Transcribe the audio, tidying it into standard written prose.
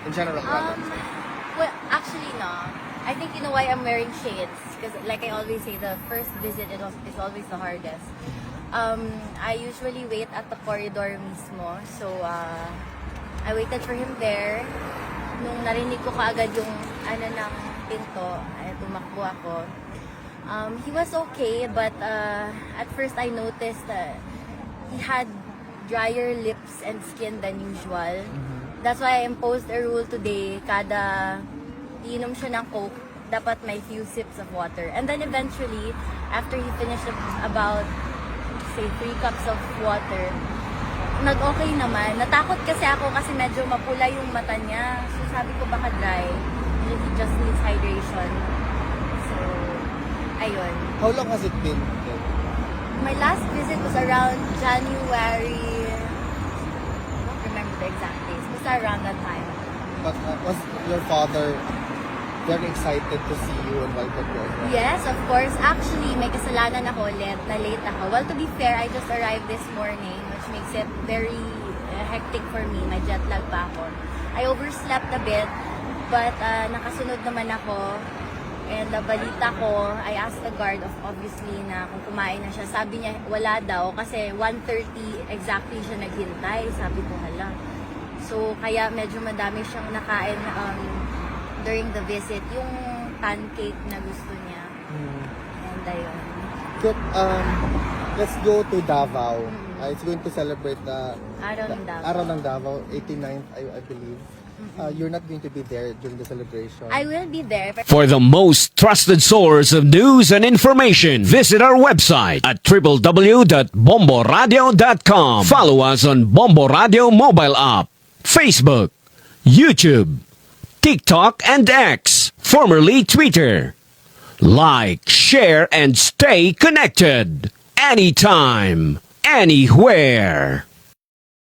In general, Well, actually, no. I think you know why I'm wearing shades. Because like I always say, the first visit is always the hardest. I usually wait at the corridor mismo. So, I waited for him there. Nung narinig ko kaagad yung ng pinto, ay tumakbo ako. He was okay, but at first I noticed that he had drier lips and skin than usual. That's why I imposed a rule today, kada iinom siya ng Coke, dapat may few sips of water. And then eventually, after he finished about, say, 3 cups of water, nag-okay naman. Natakot kasi ako kasi medyo mapula yung mata niya. So sabi ko baka dry. He just needs hydration. So, ayun. how long has it been? My last visit was around January. I don't remember the exact days. Basta around that time. But was your father very excited to see you and welcome you? Yes, of course. Actually, may kasalanan ako ulit na late ako. Well, to be fair, I just arrived this morning, which makes it very hectic for me. May jet lag pa ako. I overslept a bit, but nakasunod naman ako. And balita ko, I asked the guard obviously na kung kumain na siya. Sabi niya, wala daw kasi 1:30 exactly siya naghintay. Sabi ko, hala. So, kaya medyo madami siyang nakain during the visit. Yung pancake na gusto niya. And ayun. Good, let's go to Davao. It's going to celebrate the Araw ng Davao. Araw ng Davao, 89th, I believe. You're not going to be there during the celebration. I will be there. For the most trusted source of news and information, visit our website at www.bomboradio.com. Follow us on Bombo Radio mobile app, Facebook, YouTube, TikTok, and X, formerly Twitter. Like, share, and stay connected. Anytime, anywhere.